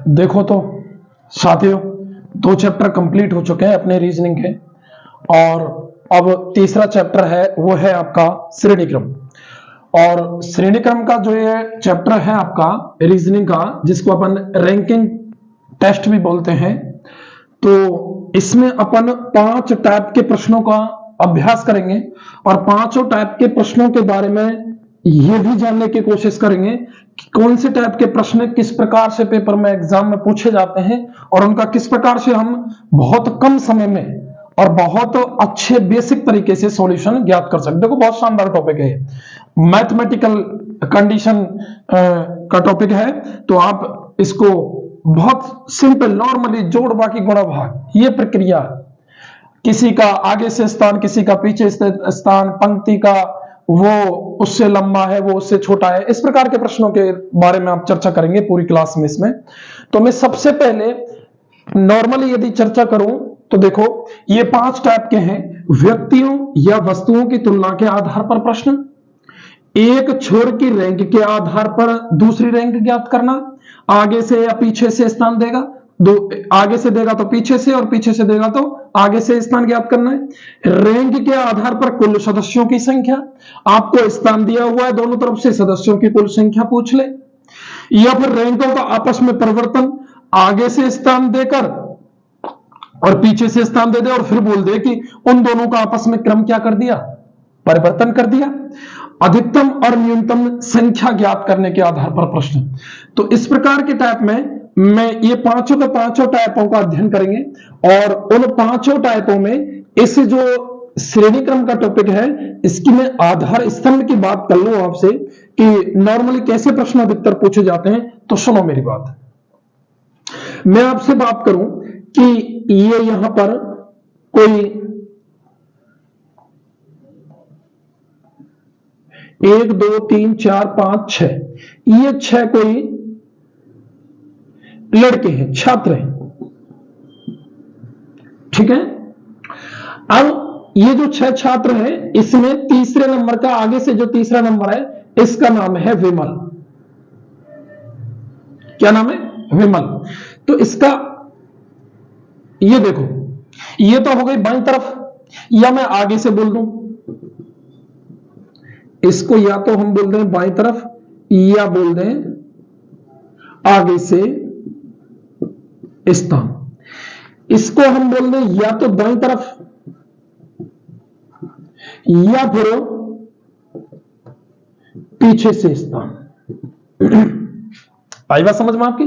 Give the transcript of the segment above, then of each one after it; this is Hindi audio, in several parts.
देखो तो साथियों, 2 चैप्टर कंप्लीट हो चुके हैं अपने रीजनिंग के, और अब तीसरा चैप्टर है वो है आपका श्रेणी क्रम। और श्रेणी क्रम का जो ये चैप्टर है आपका रीजनिंग का, जिसको अपन रैंकिंग टेस्ट भी बोलते हैं, तो इसमें अपन 5 टाइप के प्रश्नों का अभ्यास करेंगे और 5 टाइप के प्रश्नों के बारे में ये भी जानने की कोशिश करेंगे कि कौन से टाइप के प्रश्न किस प्रकार से पेपर में एग्जाम में पूछे जाते हैं और उनका किस प्रकार से हम बहुत कम समय में और बहुत अच्छे बेसिक तरीके से सॉल्यूशन ज्ञात कर सकते हैं। देखो बहुत शानदार टॉपिक है, मैथमेटिकल कंडीशन का टॉपिक है, तो आप इसको बहुत सिंपल नॉर्मली जोड़ बाकी गुणा भाग, ये प्रक्रिया, किसी का आगे से स्थान, किसी का पीछे से स्थान, पंक्ति का वो उससे लंबा है, वो उससे छोटा है, इस प्रकार के प्रश्नों के बारे में आप चर्चा करेंगे पूरी क्लास में इसमें। तो मैं सबसे पहले नॉर्मली यदि चर्चा करूं तो देखो ये 5 टाइप के हैं। व्यक्तियों या वस्तुओं की तुलना के आधार पर प्रश्न, एक छोर की रैंक के आधार पर दूसरी रैंक ज्ञात करना, आगे से या पीछे से स्थान देगा, दो आगे से देगा तो पीछे से और पीछे से देगा तो आगे से स्थान ज्ञात करना है। रैंक के आधार पर कुल सदस्यों की संख्या, आपको स्थान दिया हुआ है, दोनों तरफ से सदस्यों की कुल संख्या पूछ ले। या फिर रैंकों का आपस में परिवर्तन, आगे से स्थान देकर और पीछे से स्थान दे दे और फिर बोल दे कि उन दोनों का आपस में क्रम क्या कर दिया, परिवर्तन कर दिया। अधिकतम और न्यूनतम संख्या ज्ञात करने के आधार पर प्रश्न। तो इस प्रकार के टाइप में मैं ये 5 के 5 टाइपों का अध्ययन करेंगे और उन 5 टाइपों में इस जो श्रेणी क्रम का टॉपिक है इसकी मैं आधार स्तंभ की बात कर लूं आपसे कि नॉर्मली कैसे प्रश्न अधिकतर पूछे जाते हैं। तो सुनो मेरी बात, मैं आपसे बात करूं कि ये यहां पर कोई 1 2 3 4 5 6, ये 6 कोई लड़के हैं, छात्र हैं, ठीक है। अब ये जो 6 छात्र हैं इसमें तीसरे नंबर का, आगे से जो तीसरा नंबर है इसका नाम है विमल। क्या नाम है? विमल। तो इसका ये देखो, ये तो हो गई बाईं तरफ, या मैं आगे से बोल दूं इसको, या तो हम बोल दें बाईं तरफ या बोल दें आगे से स्थान। इसको हम बोल दें या तो दाईं तरफ या फिर पीछे से स्थान। आई बात समझ में आपकी?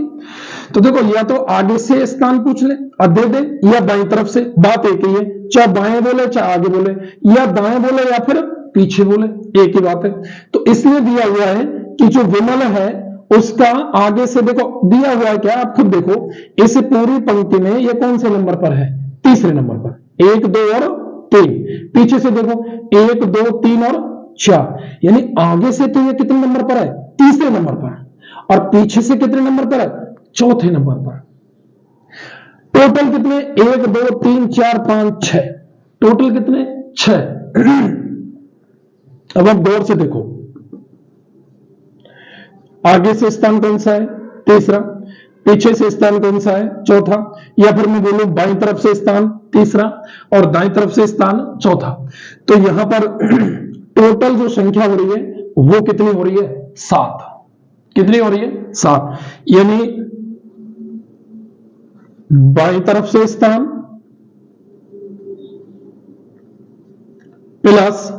तो देखो, या तो आगे से स्थान पूछ ले और दे दे, या दाईं तरफ से, बात एक ही है, चाहे बाएं बोले चाहे आगे बोले, या दाएं बोले या फिर पीछे बोले, एक ही बात है। तो इसमें दिया हुआ है कि जो विमल है उसका आगे से देखो दिया हुआ है क्या, आप खुद देखो इस पूरी पंक्ति में ये कौन से नंबर पर है? तीसरे नंबर पर। 1 2 और 3। पीछे से देखो 1 2 3 और 4, यानी आगे से तो ये कितने नंबर पर है? तीसरे नंबर पर। और पीछे से कितने नंबर पर है? चौथे नंबर पर। टोटल कितने? 1 2 3 4 5 6, टोटल कितने? 6। अब आप गौर से देखो, आगे से स्थान कौन सा है? तीसरा। पीछे से स्थान कौन सा है? चौथा। या फिर मैं बोलूं बाईं तरफ से स्थान तीसरा और दाईं तरफ से स्थान चौथा। तो यहां पर टोटल जो संख्या हो रही है वो कितनी हो रही है? 7। कितनी हो रही है? 7। यानी बाईं तरफ से स्थान प्लस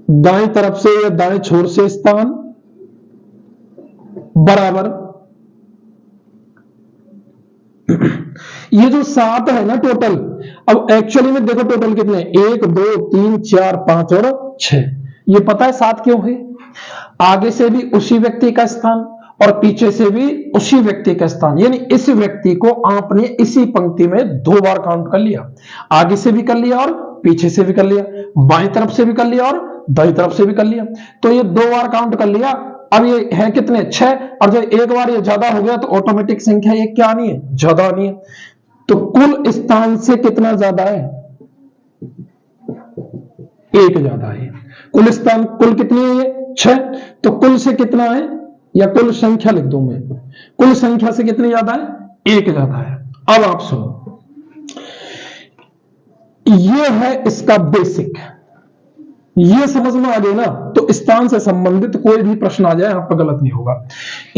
दाईं तरफ से या दाएं छोर से स्थान बराबर ये जो 7 है ना टोटल। अब एक्चुअली में देखो टोटल कितने? 1 2 3 4 5 और 6। ये पता है 7 क्यों है? आगे से भी उसी व्यक्ति का स्थान और पीछे से भी उसी व्यक्ति का स्थान, यानी इस व्यक्ति को आपने इसी पंक्ति में 2 बार काउंट कर लिया। आगे से भी कर लिया और पीछे से भी कर लिया, बाईं तरफ से भी कर लिया और दाईं तरफ से भी कर लिया। तो ये 2 बार काउंट कर लिया। अब ये है कितने? 6। और जब एक बार ये ज्यादा हो गया तो ऑटोमेटिक संख्या ये क्या नहीं है? ज्यादा नहीं है। तो कुल स्थान से कितना ज्यादा है? 1 ज्यादा है। कुल स्थान कुल कितनी है? ये 6, तो कुल से कितना है, या कुल संख्या लिख दूं मैं, कुल संख्या से कितनी ज्यादा है, 1 ज्यादा है। अब आप सुनो, ये है इसका बेसिक, ये समझ में आ गई ना, तो स्थान से संबंधित कोई भी प्रश्न आ जाए, यहां पर गलत नहीं होगा।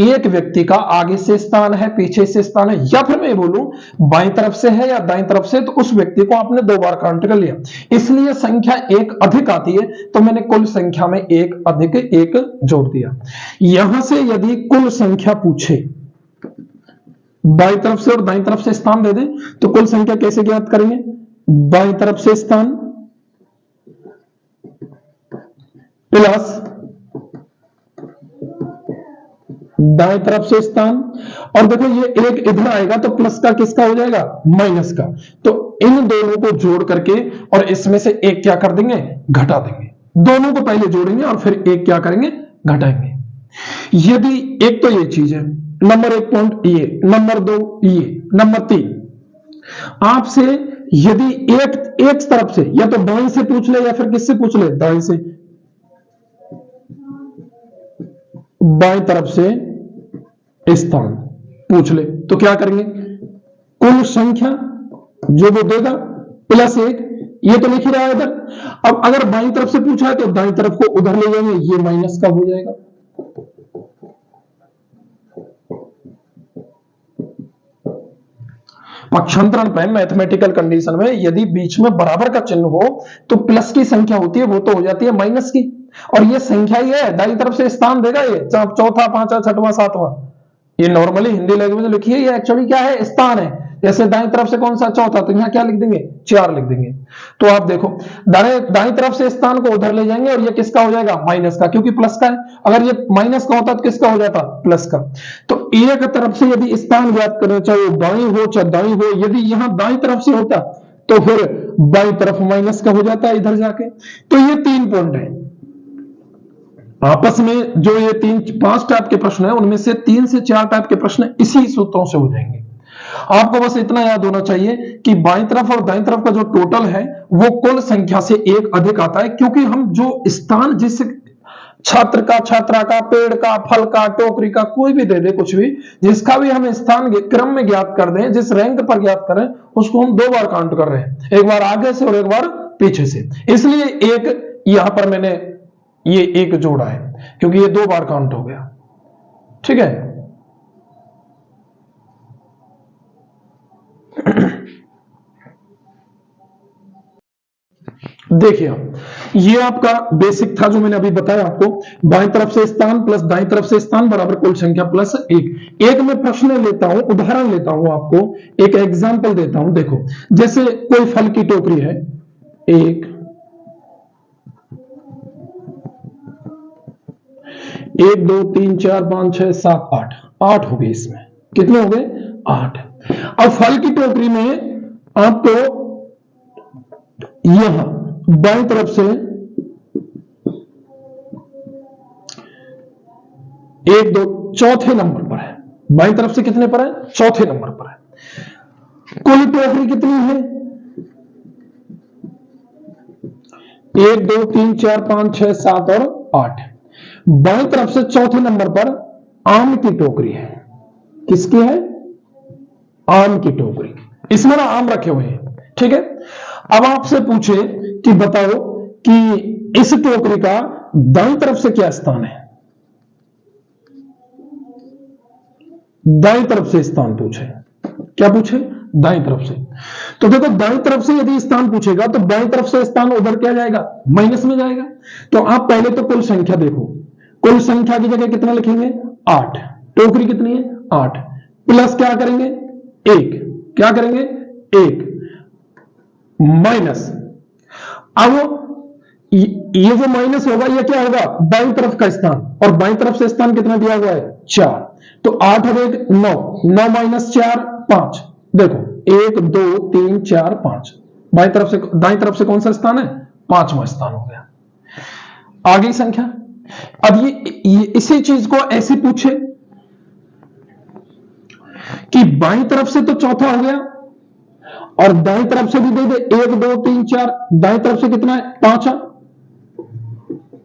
एक व्यक्ति का आगे से स्थान है, पीछे से स्थान है, या फिर मैं बोलूं बाईं तरफ से है या दाईं तरफ से, तो उस व्यक्ति को आपने 2 बार काउंट कर लिया, इसलिए संख्या 1 अधिक आती है, तो मैंने कुल संख्या में 1 अधिक 1 जोड़ दिया। यहां से यदि कुल संख्या पूछे, बाईं तरफ से और दाईं तरफ से स्थान दे दे, तो कुल संख्या कैसे ज्ञात करेंगे, बाईं तरफ से स्थान प्लस दाएं तरफ से स्थान, और देखो ये 1 इधर आएगा तो प्लस का किसका हो जाएगा, माइनस का, तो इन दोनों को जोड़ करके और इसमें से 1 क्या कर देंगे, घटा देंगे। दोनों को पहले जोड़ेंगे और फिर 1 क्या करेंगे, घटाएंगे। यदि एक तो ये चीज है, नंबर 1 पॉइंट ये, नंबर 2 ये, नंबर 3 आपसे यदि एक तरफ से या तो बाईं से पूछ ले या फिर किससे पूछ ले, दाईं से, बाईं तरफ से स्थान पूछ ले, तो क्या करेंगे, कुल संख्या जो वो देगा प्लस 1, ये तो लिख ही रहा है इधर। अब अगर बाईं तरफ से पूछा है तो दाईं तरफ को उधर ले जाएंगे, ये माइनस का हो जाएगा। पक्षांतरण पे मैथमेटिकल कंडीशन में यदि बीच में बराबर का चिन्ह हो तो प्लस की संख्या होती है, वो तो हो जाती है माइनस की, और ये संख्या ही है, दाईं तरफ से स्थान देगा, ये चौथा, पांचवा, छठवां, सातवां, ये नॉर्मली हिंदी लैंग्वेज में लिखी है, ये एक्चुअली क्या है, स्थान है। जैसे दाईं तरफ से कौन सा, चौथा, तो यहां क्या लिख देंगे, 4 लिख देंगे। तो आप देखो दाईं तरफ से स्थान को उधर ले जाएंगे और ये किसका हो जाएगा, माइनस का, क्योंकि प्लस का है। अगर ये माइनस का होता तो किसका हो जाता, प्लस का। तो एक तरफ से यदि स्थान ज्ञात करें, चाहे वो बाईं हो चाहे दाईं हो, यदि यहां दाईं तरफ से होता तो फिर बाईं तरफ माइनस का हो जाता है इधर जाके। तो ये 3 पॉइंट है आपस में, जो ये 5 टाइप के प्रश्न है उनमें से 3 से 4 टाइप के प्रश्न इसी सूत्रों से हो जाएंगे। आपको बस इतना याद होना चाहिए कि बाईं तरफ और दाईं तरफ का जो टोटल है वो कुल संख्या से 1 अधिक आता है, क्योंकि हम जो स्थान जिस छात्र का, छात्रा का, पेड़ का, फल का, टोकरी का, कोई भी दे दे, कुछ भी, जिसका भी हम स्थान क्रम में ज्ञात कर दें, जिस रैंक पर ज्ञात करें, उसको हम 2 बार काउंट कर रहे हैं, एक बार आगे से और एक बार पीछे से। इसलिए एक यहां पर मैंने ये 1 जोड़ा है, क्योंकि ये 2 बार काउंट हो गया। ठीक है, देखिए ये आपका बेसिक था जो मैंने अभी बताया आपको, बाईं तरफ से स्थान प्लस दाईं तरफ से स्थान बराबर कुल संख्या प्लस 1। एक मैं प्रश्न लेता हूं, उदाहरण लेता हूं, आपको एक एग्जांपल देता हूं। देखो जैसे कोई फल की टोकरी है, 1 2 3 4 5 6 7 8 हो गए, इसमें कितने हो गए, 8। अब फल की टोकरी में आपको यहां बाईं तरफ से 1 2 चौथे नंबर पर है, बाईं तरफ से कितने पर है, चौथे नंबर पर है। कुल टोकरी कितनी है, 1 2 3 4 5 6 7 और 8। बाईं तरफ से चौथे नंबर पर आम की टोकरी है। किसकी है, आम की टोकरी, इसमें ना आम रखे हुए हैं। ठीक है, अब आपसे पूछे कि बताओ कि इस टोकरी का दाईं तरफ से क्या स्थान है, दाईं तरफ से स्थान पूछे, क्या पूछे, दाईं तरफ से। तो देखो दाईं तरफ से यदि स्थान पूछेगा तो बाईं तरफ से स्थान उधर क्या जाएगा, माइनस में जाएगा। तो आप पहले तो कुल संख्या देखो, कुल संख्या की जगह कितना लिखेंगे, 8। टोकरी कितनी है, 8, प्लस क्या करेंगे, 1, क्या करेंगे, 1 माइनस। अब ये जो माइनस होगा ये क्या होगा, बाईं तरफ का स्थान, और बाईं तरफ से स्थान कितना दिया हुआ है, 4। तो 8 और 1 9, 9 माइनस 4 5। देखो 1 2 3 4 5, बाईं तरफ से, दाईं तरफ से कौन सा स्थान है, 5वां स्थान हो गया। आ गई संख्या। अब ये इसी चीज को ऐसे पूछे कि बाईं तरफ से तो चौथा हो गया और दाईं तरफ से भी दे दे, 1 2 3 4, दाईं तरफ से कितना है, 5,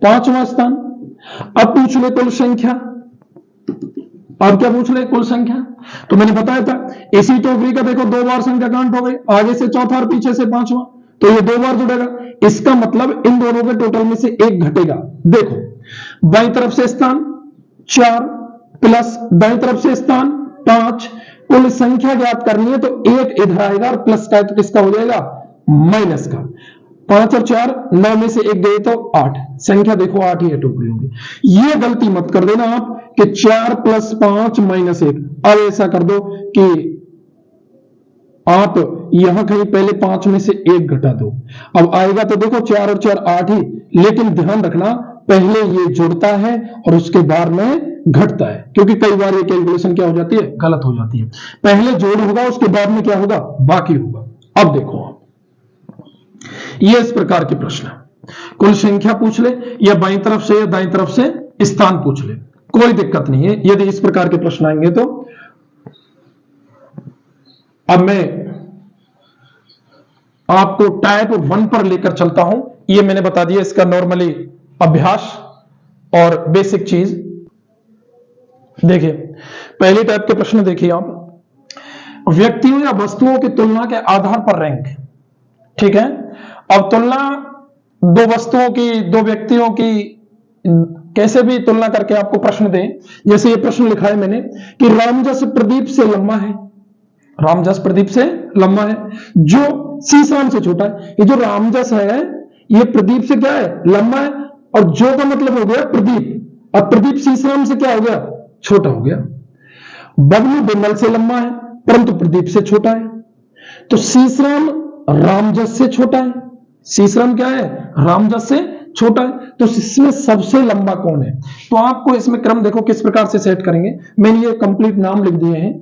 5वां स्थान। अब पूछ ले कुल संख्या। अब क्या पूछ ले? कुल संख्या। तो मैंने बताया था इसी टोकरी का देखो 2 बार संख्या काउंट हो गई, आगे से चौथा और पीछे से पांचवा, तो ये 2 बार जुड़ेगा। इसका मतलब इन दोनों के टोटल में से एक घटेगा। देखो बाईं तरफ से स्थान 4 प्लस दाईं तरफ से स्थान 5, कुल संख्या ज्ञात करनी है तो 1 इधर आएगा और प्लस का है तो किसका हो जाएगा? माइनस का। 5 और 4 9 में से 1 गए तो 8, संख्या देखो 8 ही टोकरी होगी। ये गलती मत कर देना आप कि 4 + 5 - 1। अब ऐसा कर दो कि आप यहां कहीं पहले 5 में से 1 घटा दो। अब आएगा तो देखो 4 और 4 8 ही, लेकिन ध्यान रखना पहले ये जुड़ता है और उसके बाद में घटता है, क्योंकि कई बार ये कैलकुलेशन क्या हो जाती है? गलत हो जाती है। पहले जोड़ होगा उसके बाद में क्या होगा? बाकी होगा। अब देखो ये इस प्रकार के प्रश्न है। कुल संख्या पूछ ले या बाईं तरफ से या दाईं तरफ से स्थान पूछ ले, कोई दिक्कत नहीं है यदि इस प्रकार के प्रश्न आएंगे तो। अब मैं आपको टाइप 1 पर लेकर चलता हूं। ये मैंने बता दिया इसका नॉर्मली अभ्यास और बेसिक चीज। देखिए पहले टाइप के प्रश्न देखिए आप, व्यक्तियों या वस्तुओं की तुलना के आधार पर रैंक। ठीक है, अब तुलना 2 वस्तुओं की 2 व्यक्तियों की कैसे भी तुलना करके आपको प्रश्न दें। जैसे ये प्रश्न लिखा है मैंने कि रामजस प्रदीप से लंबा है, रामजस प्रदीप से लंबा है जो सीसराम से छोटा है। ये जो रामजस है ये प्रदीप से क्या है? लंबा है, और जो का मतलब हो गया प्रदीप, और प्रदीप सीसराम से क्या हो गया? छोटा हो गया। बबलू बिमल से लंबा है परंतु प्रदीप से छोटा है, तो सीसराम रामजस से छोटा है। सीसराम क्या है? रामजस से छोटा है। तो इसमें सबसे लंबा कौन है? तो आपको इसमें क्रम देखो किस प्रकार से सेट करेंगे। मैंने ये कंप्लीट नाम लिख दिए हैं,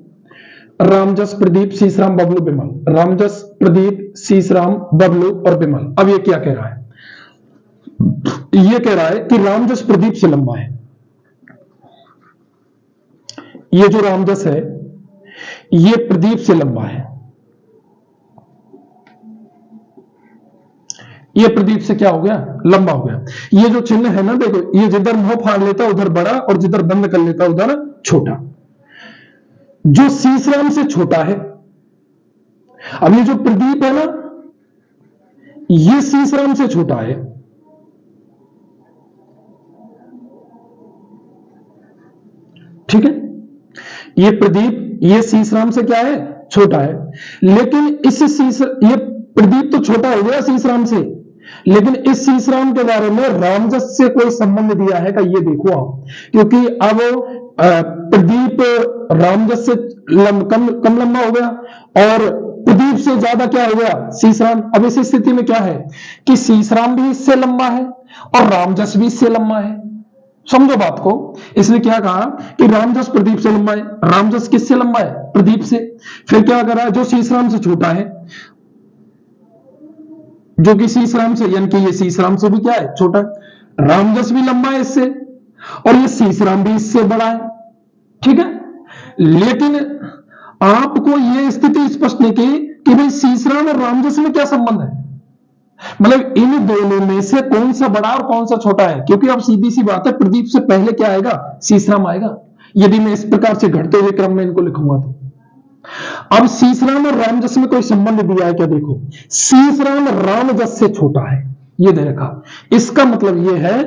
रामजस प्रदीप सीसराम बबलू बिमल, रामजस प्रदीप सीसराम बबलू और बिमल। अब ये क्या कह रहा है? ये कह रहा है कि रामजस प्रदीप से लंबा है। ये जो रामजस है ये प्रदीप से लंबा है, ये प्रदीप से क्या हो गया? लंबा हो गया। ये जो चिन्ह है ना देखो, ये जिधर मुंह फाड़ लेता उधर बड़ा और जिधर बंद कर लेता उधर छोटा। जो सीसराम से छोटा है, अब ये जो प्रदीप है ना ये सीसराम से छोटा है, ठीक है। ये प्रदीप ये सीसराम से क्या है? छोटा है। लेकिन ये प्रदीप तो छोटा हो गया सीसराम से, लेकिन इस सीसराम के बारे में रामजस से कोई संबंध दिया है क्या? ये देखो आप, क्योंकि अब प्रदीप रामजस से कम लंबा हो गया और प्रदीप से ज्यादा क्या हो गया? सीसराम। अब इस स्थिति में क्या है कि सीसराम भी इससे लंबा है और रामजस भी इससे लंबा है। समझो बात को। इसने क्या कहा कि रामजस प्रदीप से लंबा है। रामजस किससे लंबा है? प्रदीप से। फिर क्या कर रहा है? जो सीसराम से छोटा है, जो कि सीसराम से, यानी कि ये सीसराम से भी क्या है? छोटा है। रामजस भी लंबा है इससे और ये सीसराम भी इससे बड़ा है, ठीक है। लेकिन आपको यह स्थिति स्पष्ट नहीं की कि भाई सीसराम और रामजस में क्या संबंध है, मतलब इन दोनों में से कौन सा बड़ा और कौन सा छोटा है। क्योंकि अब सीधी सी बात है, प्रदीप से पहले क्या आएगा? सीसराम आएगा। यदि मैं इस प्रकार से घटते हुए क्रम में इनको लिखूंगा तो अब सीसराम और रामजस में कोई संबंध दिया है क्या? देखो, सीसराम रामजस से छोटा है, ये दे रखा। इसका मतलब यह है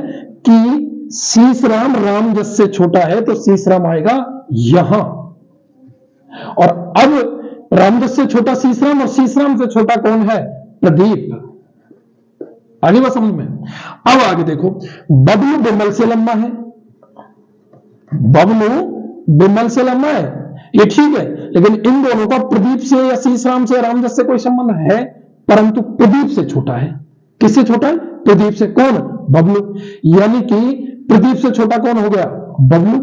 कि सीसराम रामजस से छोटा है तो सीसराम आएगा यहां, और अब रामजस से छोटा सीसराम और सीसराम से छोटा कौन है? प्रदीप। आगे बात समझ में। अब आगे देखो, बबलू बिमल से लंबा है, बबलू बिमल से लंबा है, ये ठीक है। लेकिन इन दोनों का प्रदीप से या सीसराम से रामजस से कोई संबंध है, परंतु प्रदीप से छोटा है। किससे छोटा है? प्रदीप से। कौन? बबलू। यानी कि प्रदीप से छोटा कौन हो गया? बबलू।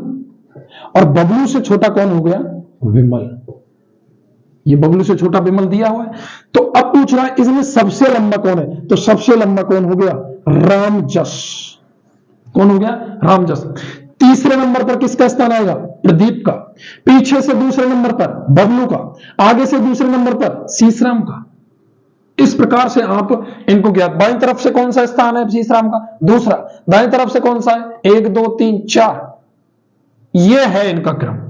और बबलू से छोटा कौन हो गया? विमल। ये बबलू से छोटा विमल दिया हुआ है। तो अब पूछ रहा है इसमें सबसे लंबा कौन है? तो सबसे लंबा कौन हो गया? रामजस। कौन हो गया? रामजस। तीसरे नंबर पर किसका स्थान आएगा? प्रदीप का। पीछे से दूसरे नंबर पर बबलू का, आगे से दूसरे नंबर पर सीसराम का। इस प्रकार से आप इनको ज्ञात, बाईं तरफ से कौन सा स्थान है शीशराम का, दूसरा, दाएं तरफ से कौन सा है, 1 2 3 4, ये है इनका क्रम।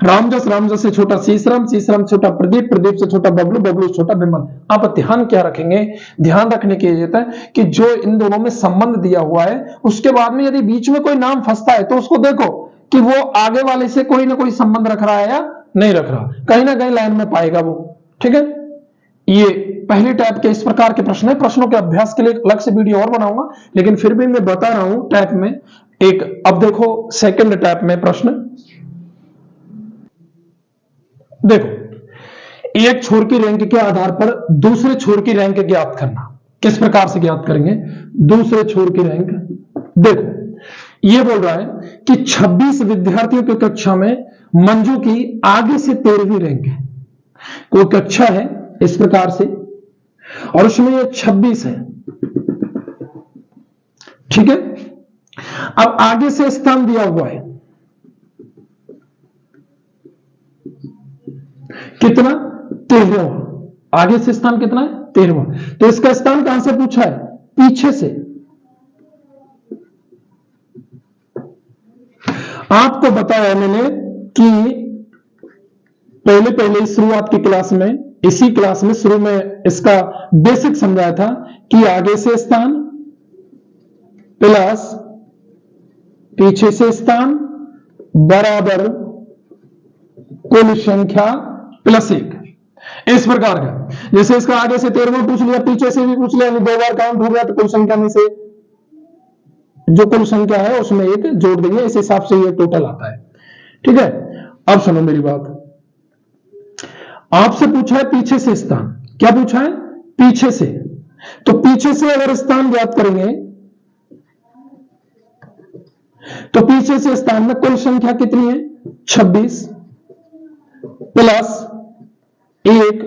रामजस, रामजस से छोटा शीशराम, शीशराम छोटा प्रदीप, प्रदीप से छोटा बबलू, बबलू छोटा विमल। आप ध्यान क्या रखेंगे, ध्यान रखने की जरूरत है कि जो इन दोनों में संबंध दिया हुआ है, उसके बाद में यदि बीच में कोई नाम फंसता है तो उसको देखो कि वो आगे वाले से कोई ना कोई संबंध रख रहा है या नहीं रख रहा, कहीं ना कहीं लाइन में पाएगा वो। ठीक है, ये पहली टाइप के इस प्रकार के प्रश्न है। प्रश्नों के अभ्यास के लिए अलग से वीडियो और बनाऊंगा, लेकिन फिर भी मैं बता रहा हूं टाइप में एक। अब देखो सेकंड टाइप में प्रश्न देखो, एक छोर की रैंक के आधार पर दूसरे छोर की रैंक ज्ञात करना। किस प्रकार से ज्ञात करेंगे दूसरे छोर की रैंक? देखो, यह बोल रहा है कि 26 विद्यार्थियों की कक्षा में मंजू की आगे से 13वीं रैंक है। कोई कक्षा है इस प्रकार से और उसमें ये 26 है। ठीक है, अब आगे से स्थान दिया हुआ है कितना, 13वां। आगे से स्थान कितना है, 13वां। तो इसका स्थान कहां से पूछा है, पीछे से। आपको बताया मैंने कि पहले शुरुआत की क्लास में, इसी क्लास में शुरू में इसका बेसिक समझाया था कि आगे से स्थान प्लस पीछे से स्थान बराबर कुल संख्या प्लस 1। इस प्रकार का, जैसे इसका आगे से 13वां पूछ लिया, पीछे से भी पूछ लिया, 2 बार काउंट हो गया, तो कुल संख्या में से जो कुल संख्या है उसमें 1 जोड़ देंगे। इस हिसाब से ये टोटल आता है। ठीक है, अब सुनो मेरी बात। आपसे पूछा है पीछे से स्थान, क्या पूछा है, पीछे से। तो पीछे से अगर स्थान ज्ञात करेंगे तो पीछे से स्थान में कुल संख्या कितनी है, 26 प्लस 1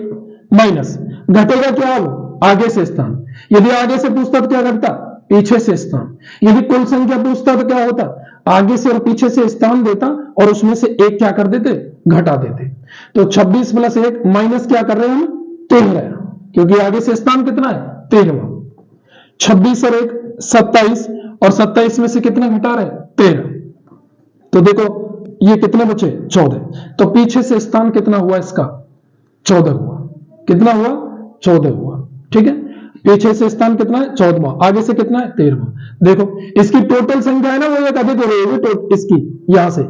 माइनस, घटेगा क्या, अब आगे से स्थान। यदि आगे से पूछता तो क्या घटता, पीछे से स्थान। यदि कुल संख्या पूछता तो क्या होता, आगे से और पीछे से स्थान देता और उसमें से 1 क्या कर देते, घटा देते। तो 26 प्लस 1 माइनस क्या कर रहे हैं हम, 13, क्योंकि आगे से स्थान कितना है, 13वां। 26 और 1 27, और 27 में से कितना घटा रहे, 13। तो देखो ये कितने बचे, 14। तो पीछे से स्थान कितना हुआ इसका, 14 हुआ। कितना हुआ, 14 हुआ। ठीक है, पीछे से स्थान कितना है, 14वां, आगे से कितना है, 13वां। देखो इसकी टोटल संख्या है ना, वो एक अधिक हो रही है इसकी, यहां से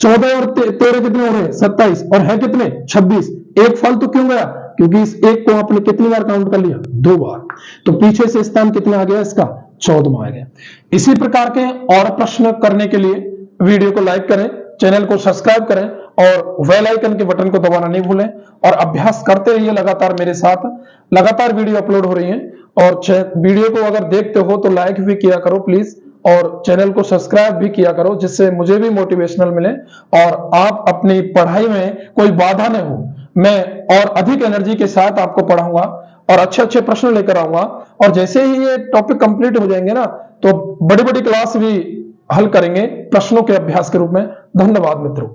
14 और 13 कितने हो रहे हैं, 27, और है कितने, 26। एक फल तो क्यों गया, क्योंकि इस एक को आपने कितनी बार काउंट कर लिया, 2 बार। तो पीछे से स्थान कितना आ गया इसका, 14वां आ गया। इसी प्रकार के और प्रश्न करने के लिए वीडियो को लाइक करें, चैनल को सब्सक्राइब करें और बेल आइकन के बटन को दबाना नहीं भूलें, और अभ्यास करते रहिए लगातार मेरे साथ। लगातार वीडियो अपलोड हो रही है, और वीडियो को अगर देखते हो तो लाइक भी किया करो प्लीज, और चैनल को सब्सक्राइब भी किया करो, जिससे मुझे भी मोटिवेशनल मिले और आप अपनी पढ़ाई में कोई बाधा न हो। मैं और अधिक एनर्जी के साथ आपको पढ़ाऊंगा और अच्छे अच्छे प्रश्न लेकर आऊंगा, और जैसे ही ये टॉपिक कंप्लीट हो जाएंगे ना, तो बड़ी बड़ी क्लास भी हल करेंगे प्रश्नों के अभ्यास के रूप में। धन्यवाद मित्रों।